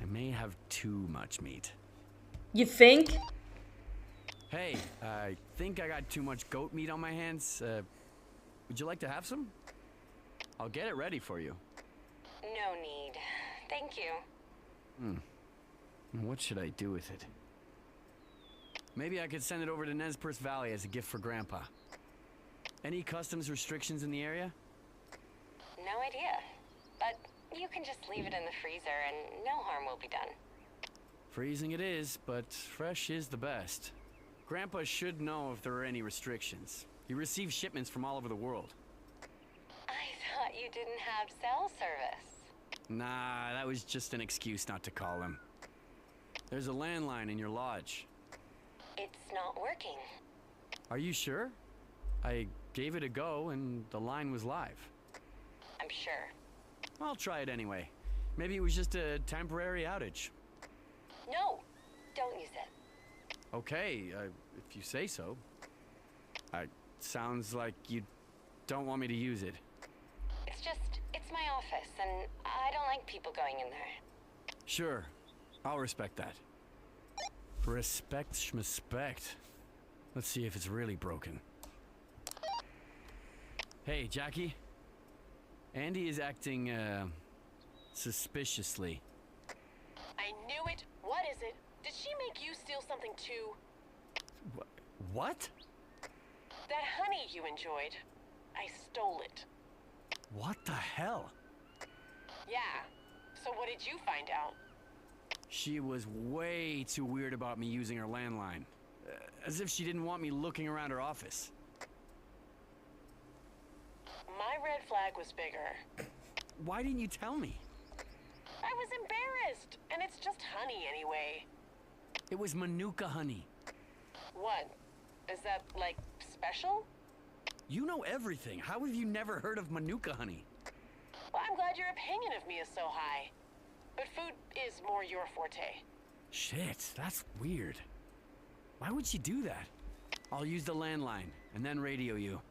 may have too much meat. You think? Hey, I think I got too much goat meat on my hands. Would you like to have some? I'll get it ready for you. No need. Thank you. What should I do with it? Maybe I could send it over to Nez Perce Valley as a gift for Grandpa. Any customs restrictions in the area? No idea. But you can just leave it in the freezer and no harm will be done. Freezing it is, but fresh is the best. Grandpa should know if there are any restrictions. He receives shipments from all over the world. I thought you didn't have cell service. Nah, that was just an excuse not to call him. There's a landline in your lodge. It's not working. Are you sure? I gave it a go and the line was live. I'm sure. I'll try it anyway. Maybe it was just a temporary outage. No, don't use it. Okay, if you say so. Sounds like you don't want me to use it. It's my office, and I don't like people going in there. Sure, I'll respect that. Respect schmespect. Let's see if it's really broken. Hey, Jackie. Andy is acting, suspiciously. I knew it. What is it? Did she make you steal something too? What? That honey you enjoyed. I stole it. What the hell? Yeah. So what did you find out? She was way too weird about me using her landline. As if she didn't want me looking around her office. My red flag was bigger. Why didn't you tell me? I was embarrassed, and it's just honey anyway. It was Manuka honey. What? Is that, like, special? You know everything. How have you never heard of Manuka honey? Well, I'm glad your opinion of me is so high. But food is more your forte. Shit, that's weird. Why would she do that? I'll use the landline and then radio you.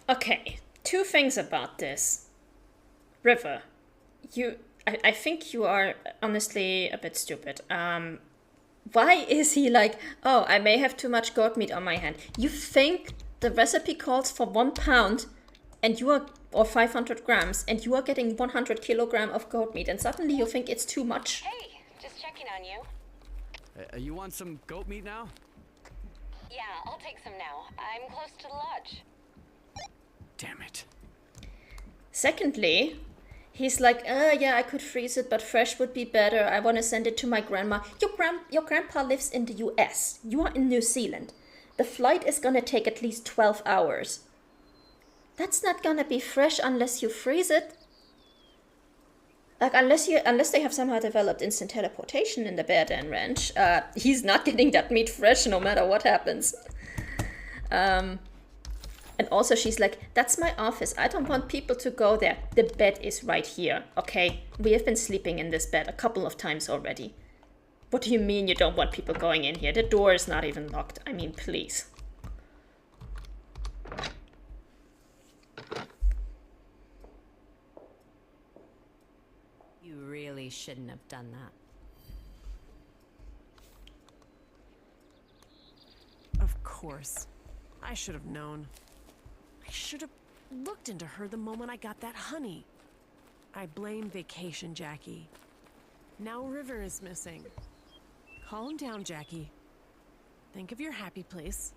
Okay, two things about this. River, I think you are honestly a bit stupid. Why is he like, oh, I may have too much goat meat on my hand? You think the recipe calls for 1 pound and you are, or 500 grams, and you are getting 100 kilogram of goat meat, and suddenly you think it's too much? Hey, just checking on you. You want some goat meat now? Yeah, I'll take some now. I'm close to the lodge. Damn it. Secondly, he's like, yeah, I could freeze it, but fresh would be better. I want to send it to my grandma. Your grandpa lives in the US. You are in New Zealand. The flight is gonna take at least 12 hours. That's not gonna be fresh unless you freeze it. Like, unless they have somehow developed instant teleportation in the Bear Den Ranch, he's not getting that meat fresh no matter what happens. And also she's like, that's my office. I don't want people to go there. The bed is right here, okay? We have been sleeping in this bed a couple of times already. What do you mean you don't want people going in here? The door is not even locked. I mean, please. You really shouldn't have done that. Of course. I should have known. I should have looked into her the moment I got that honey. I blame vacation, Jackie. Now River is missing. Calm down, Jackie. Think of your happy place.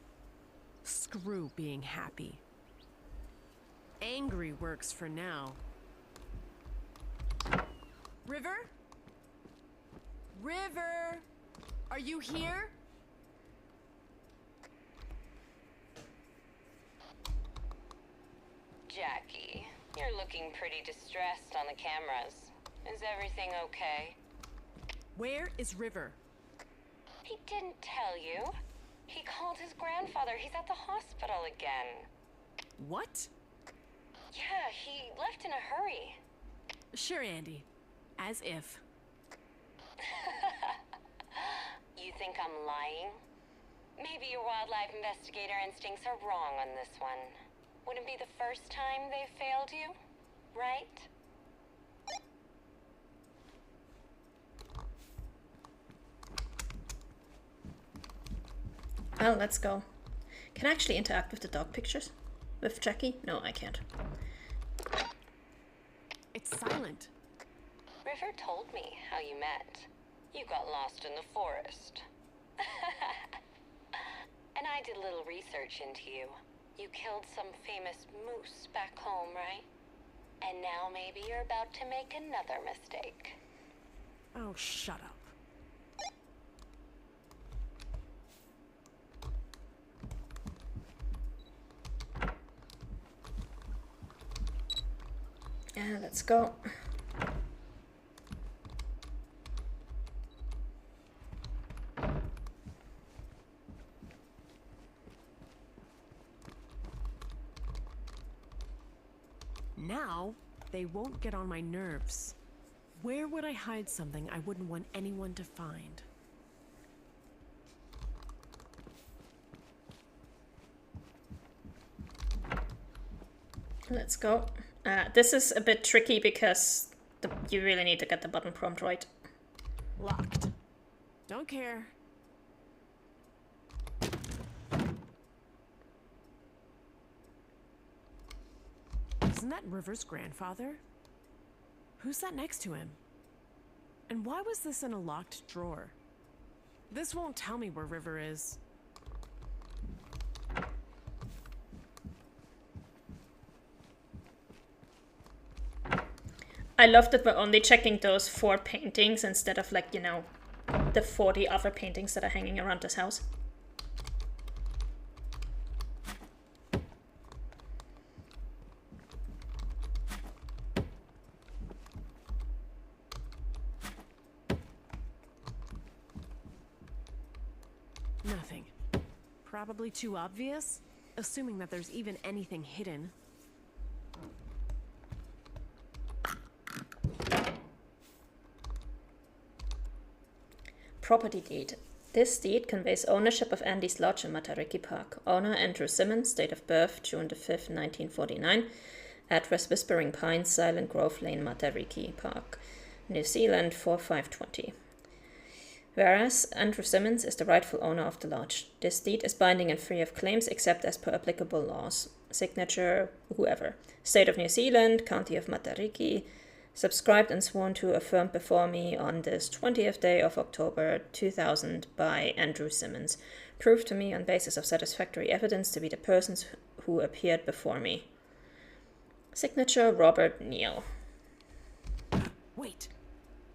Screw being happy. Angry works for now. River? River! Are you here? Jackie, you're looking pretty distressed on the cameras. Is everything okay? Where is River? He didn't tell you. He called his grandfather. He's at the hospital again. What? Yeah, he left in a hurry. Sure, Andy. As if. You think I'm lying? Maybe your wildlife investigator instincts are wrong on this one. Wouldn't be the first time they failed you, right? Well, let's go. Can I actually interact with the dog pictures? With Jackie? No, I can't. It's silent. River told me how you met. You got lost in the forest. And I did a little research into you. You killed some famous moose back home, right? And now maybe you're about to make another mistake. Oh, shut up. Yeah, let's go. Now, they won't get on my nerves. Where would I hide something I wouldn't want anyone to find? Let's go. This is a bit tricky because you really need to get the button prompt right. Locked. Don't care. Isn't that River's grandfather? Who's that next to him? And why was this in a locked drawer? This won't tell me where River is. I love that we're only checking those 4 paintings instead of, like, you know, the 40 other paintings that are hanging around this house. Nothing. Probably too obvious, assuming that there's even anything hidden. Property deed. This deed conveys ownership of Andy's Lodge in Matariki Park. Owner Andrew Simmons, date of birth June the 5th, 1949. Address Whispering Pines, Silent Grove Lane, Matariki Park, New Zealand 4520. Whereas Andrew Simmons is the rightful owner of the lodge. This deed is binding and free of claims except as per applicable laws. Signature, whoever. State of New Zealand, County of Matariki. Subscribed and sworn to, affirmed before me on this 20th day of October 2000 by Andrew Simmons. Proved to me on basis of satisfactory evidence to be the persons who appeared before me. Signature, Robert Neal. Wait.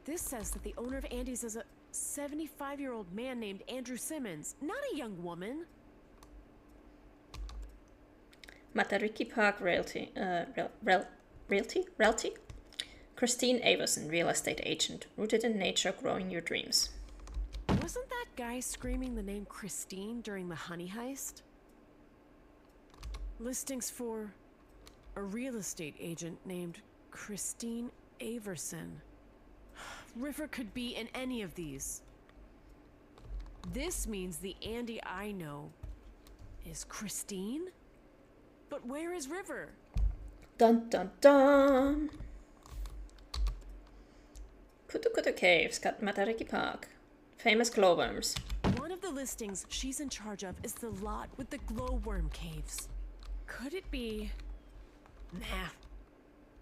This says that the owner of Andy's is a 75-year-old man named Andrew Simmons, not a young woman. Matariki Park Realty. Realty? Christine Averson, real estate agent. Rooted in nature, growing your dreams. Wasn't that guy screaming the name Christine during the honey heist? Listings for a real estate agent named Christine Averson. River could be in any of these. This means the Andy I know is Christine? But where is River? Dun dun dun! Kutu Kutu Caves, Matariki Park. Famous glowworms. One of the listings she's in charge of is the lot with the glowworm caves. Could it be? Nah.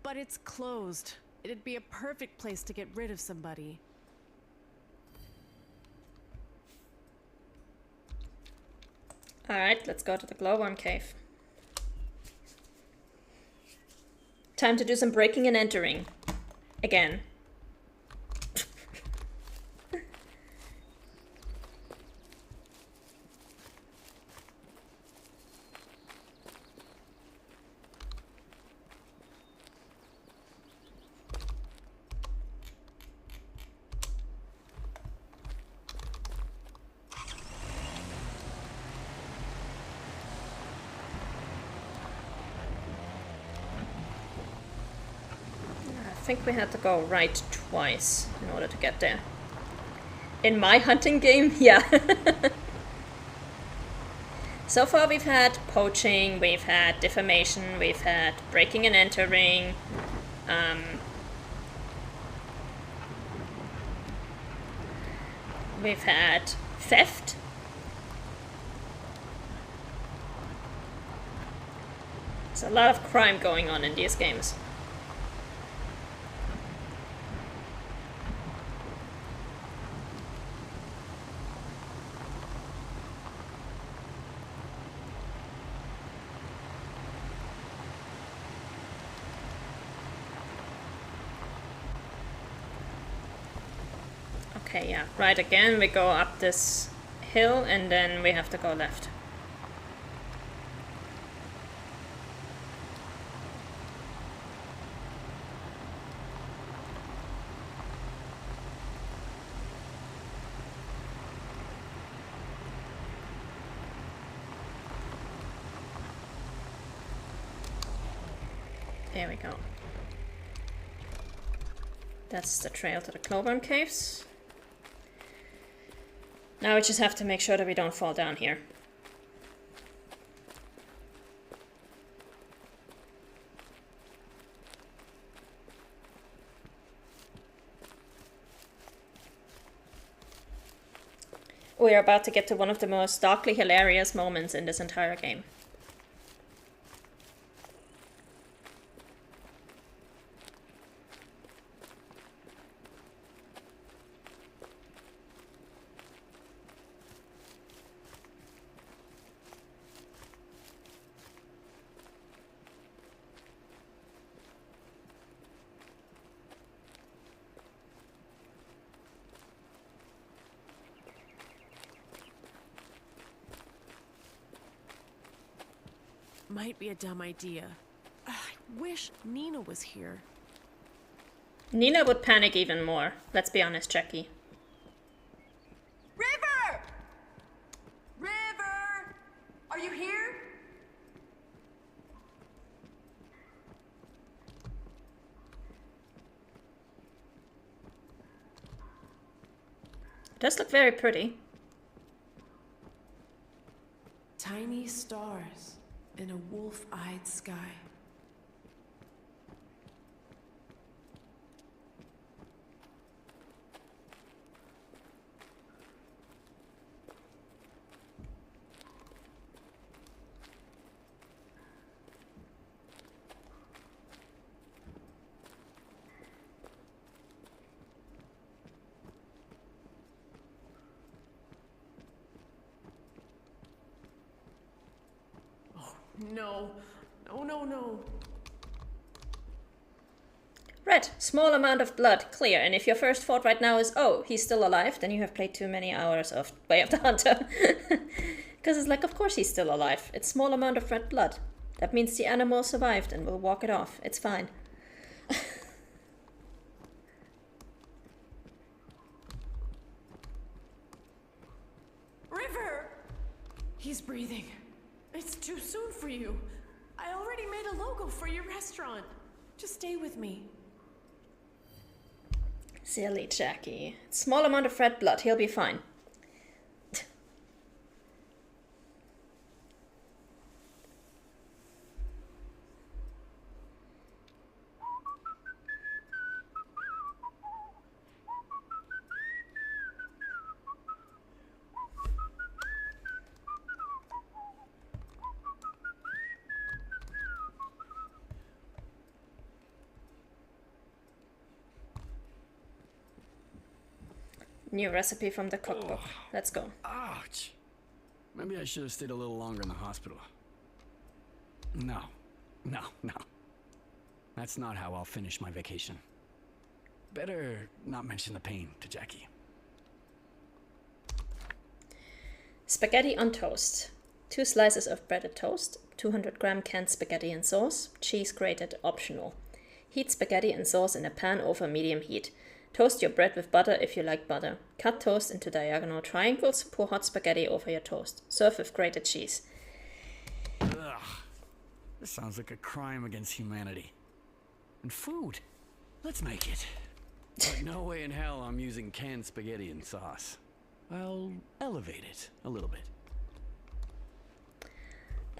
But it's closed. It'd be a perfect place to get rid of somebody. Alright, let's go to the glowworm cave. Time to do some breaking and entering. Again. I think we had to go right twice in order to get there. In my hunting game, yeah. So far we've had poaching, we've had defamation, we've had breaking and entering. We've had theft. There's a lot of crime going on in these games. Okay, yeah, right again, we go up this hill and then we have to go left. There we go. That's the trail to the Cloburn Caves. Now we just have to make sure that we don't fall down here. We are about to get to one of the most darkly hilarious moments in this entire game. Might be a dumb idea. I wish Nina was here. Nina would panic even more. Let's be honest, Jackie. River! River! Are you here? It does look very pretty. Tiny stars in a wolf-eyed sky. No. No, no, no. Red, small amount of blood, clear. And if your first thought right now is, oh, he's still alive, then you have played too many hours of Way of the Hunter. Because it's like, of course he's still alive. It's small amount of red blood. That means the animal survived and we'll walk it off. It's fine. River! He's breathing. It's too soon for you. I already made a logo for your restaurant. Just stay with me. Silly Jackie. Small amount of red blood, he'll be fine. New recipe from the cookbook. Let's go. Ouch. Maybe I should have stayed a little longer in the hospital. No. No, no. That's not how I'll finish my vacation. Better not mention the pain to Jackie. Spaghetti on toast. 2 slices of breaded toast, 200-gram canned spaghetti and sauce, cheese grated optional. Heat spaghetti and sauce in a pan over medium heat. Toast your bread with butter if you like butter. Cut toast into diagonal triangles, pour hot spaghetti over your toast. Serve with grated cheese. Ugh. This sounds like a crime against humanity. And food. Let's make it. But no way in hell I'm using canned spaghetti and sauce. I'll elevate it a little bit.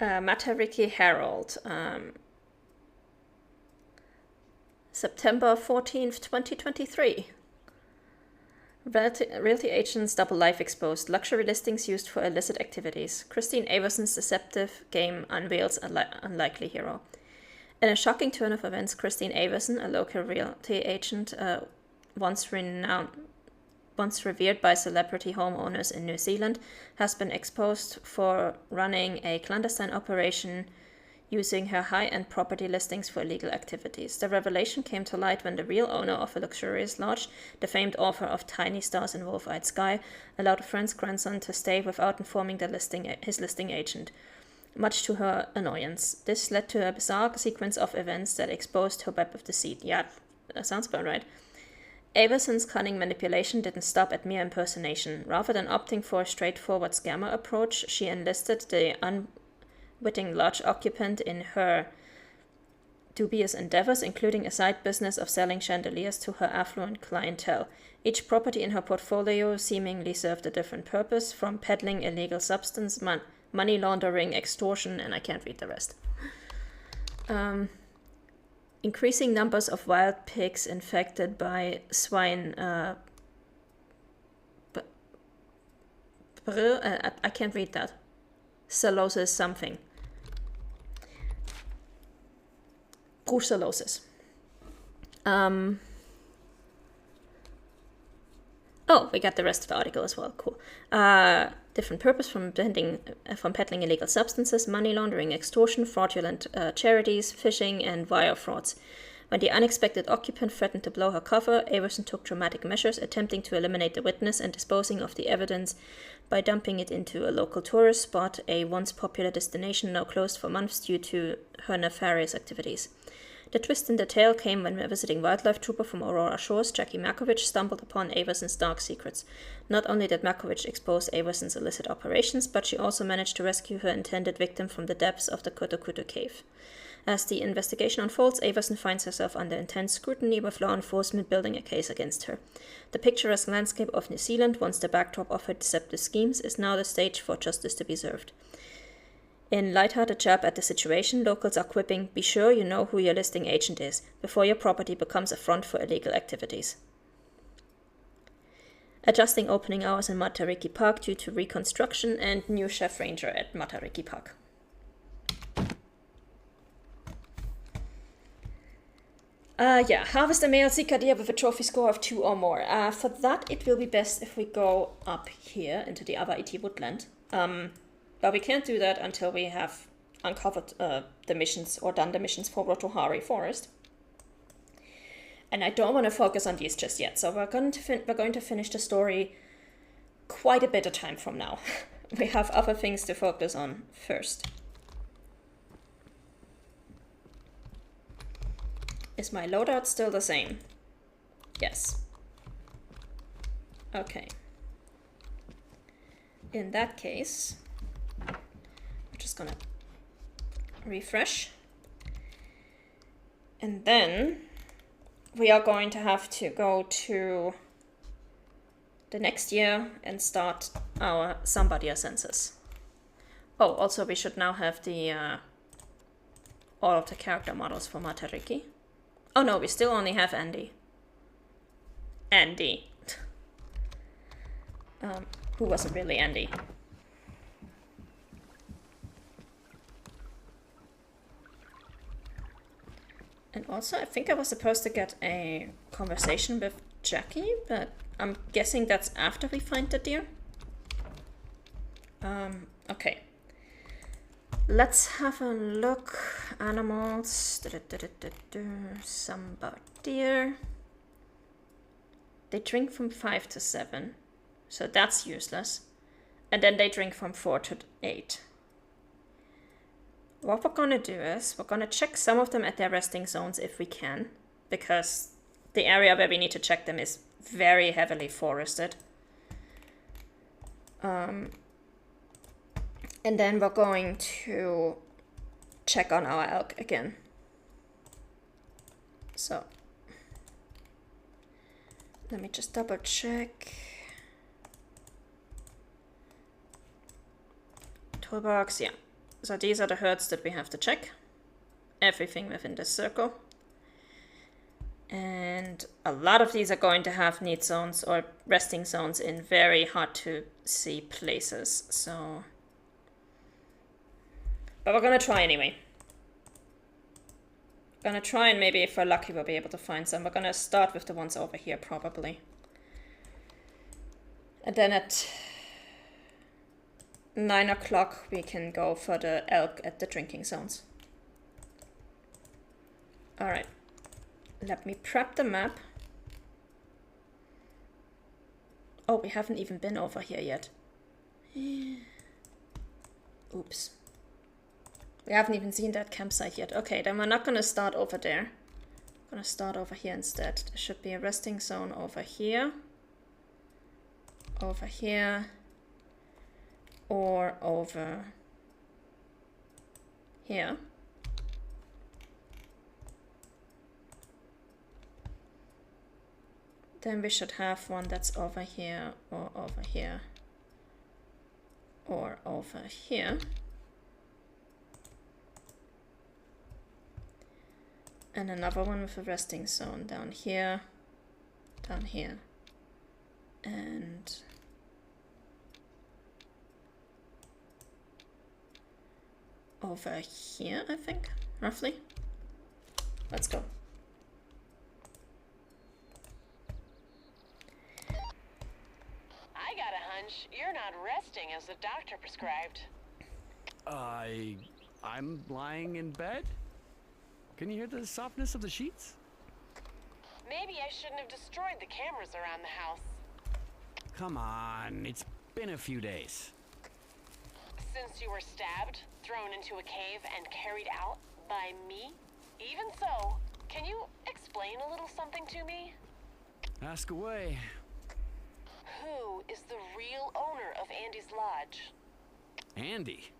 Matariki Herald. September 14th, 2023. Realty agents double life exposed. Luxury listings used for illicit activities. Christine Averson's deceptive game unveils an unlikely hero. In a shocking turn of events, Christine Averson, a local realty agent once revered by celebrity homeowners in New Zealand, has been exposed for running a clandestine operation using her high-end property listings for illegal activities. The revelation came to light when the real owner of a luxurious lodge, the famed author of Tiny Stars in Wolf-Eyed Sky, allowed a friend's grandson to stay without informing his listing agent, much to her annoyance. This led to a bizarre sequence of events that exposed her web of deceit. Yeah, that sounds about right. Averson's cunning manipulation didn't stop at mere impersonation. Rather than opting for a straightforward scammer approach, she enlisted the unwitting lodge occupant in her dubious endeavors, including a side business of selling chandeliers to her affluent clientele. Each property in her portfolio seemingly served a different purpose, from peddling illegal substance, money laundering, extortion, and I can't read the rest. Increasing numbers of wild pigs infected by swine. I can't read that. Brucellosis something. Brucellosis. Oh, we got the rest of the article as well. Cool. Different purpose from peddling illegal substances, money laundering, extortion, fraudulent charities, phishing, and wire frauds. When the unexpected occupant threatened to blow her cover, Averson took dramatic measures, attempting to eliminate the witness and disposing of the evidence by dumping it into a local tourist spot, a once popular destination now closed for months due to her nefarious activities. The twist in the tale came when a visiting wildlife trooper from Aurora Shores, Jackie Markovich, stumbled upon Averson's dark secrets. Not only did Markovich expose Averson's illicit operations, but she also managed to rescue her intended victim from the depths of the Kutu Cave. As the investigation unfolds, Averson finds herself under intense scrutiny, with law enforcement building a case against her. The picturesque landscape of New Zealand, once the backdrop of her deceptive schemes, is now the stage for justice to be served. In light-hearted jab at the situation, locals are quipping, "Be sure you know who your listing agent is, before your property becomes a front for illegal activities." Adjusting opening hours in Matariki Park due to reconstruction, and new chef ranger at Matariki Park. Harvest a male seeker deer with a trophy score of 2 or more. For that, it will be best if we go up here into the Avaiti woodland. But we can't do that until we have uncovered the missions or done the missions for Rotohari Forest. And I don't want to focus on these just yet, so we're going to finish the story quite a bit of time from now. We have other things to focus on first. Is my loadout still the same? Yes. Okay. In that case, we're just gonna refresh. And then we are going to have to go to the next year and start our Sambadia census. Oh, also we should now have the all of the character models for Matariki. Oh no, we still only have Andy. Andy. Who wasn't really Andy. And also, I think I was supposed to get a conversation with Jackie, but I'm guessing that's after we find the deer. Okay. Let's have a look. Animals. Samba deer. They drink from 5 to 7. So that's useless. And then they drink from 4 to 8. What we're gonna do is, we're gonna check some of them at their resting zones if we can. Because the area where we need to check them is very heavily forested. And then we're going to check on our elk again. So, let me just double check. Toolbox, yeah. So these are the herds that we have to check. Everything within this circle. And a lot of these are going to have need zones or resting zones in very hard to see places. So, but we're gonna try anyway. Gonna try, and maybe if we're lucky we'll be able to find some. We're gonna start with the ones over here probably. And then at 9 o'clock we can go for the elk at the drinking zones. Alright. Let me prep the map. Oh, we haven't even been over here yet. Oops. We haven't even seen that campsite yet. Okay, then we're not gonna start over there. We're gonna start over here instead. There should be a resting zone over here. Over here. Or over here. Then we should have one that's over here, or over here, or over here. And another one with a resting zone down here, and over here, I think, roughly. Let's go. I got a hunch you're not resting as the doctor prescribed. I'm lying in bed? Can you hear the softness of the sheets? Maybe I shouldn't have destroyed the cameras around the house. Come on, it's been a few days. Since you were stabbed, thrown into a cave, and carried out by me? Even so, can you explain a little something to me? Ask away. Who is the real owner of Andy's lodge? Andy.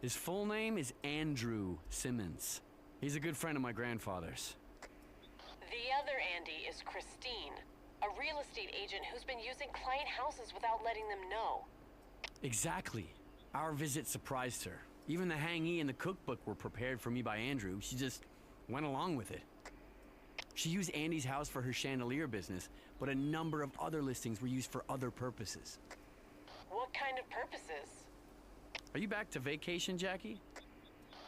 His full name is Andrew Simmons. He's a good friend of my grandfather's. The other Andy is Christine, a real estate agent who's been using client houses without letting them know. Exactly. Our visit surprised her. Even the hangee and the cookbook were prepared for me by Andrew. She just went along with it. She used Andy's house for her chandelier business, but a number of other listings were used for other purposes. What kind of purposes? Are you back to vacation, Jackie?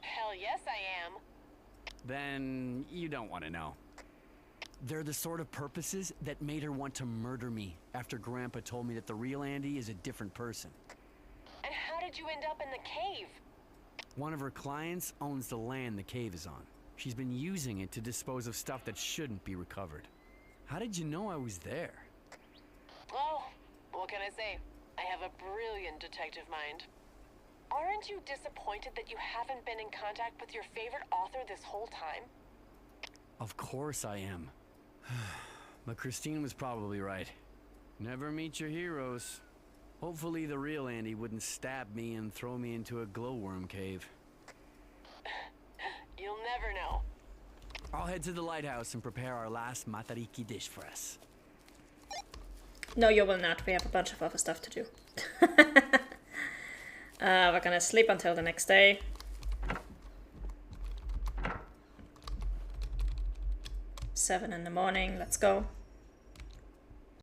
Hell yes, I am. Then you don't want to know. They're the sort of purposes that made her want to murder me after Grandpa told me that the real Andy is a different person. And how did you end up in the cave? One of her clients owns the land the cave is on. She's been using it to dispose of stuff that shouldn't be recovered. How did you know I was there? Oh, what can I say? I have a brilliant detective mind. Aren't you disappointed that you haven't been in contact with your favorite author this whole time? Of course I am. But Christine was probably right. Never meet your heroes. Hopefully the real Andy wouldn't stab me and throw me into a glowworm cave. You'll never know. I'll head to the lighthouse and prepare our last matariki dish for us. No, you will not. We have a bunch of other stuff to do. We're gonna sleep until the next day. Seven in the morning. Let's go.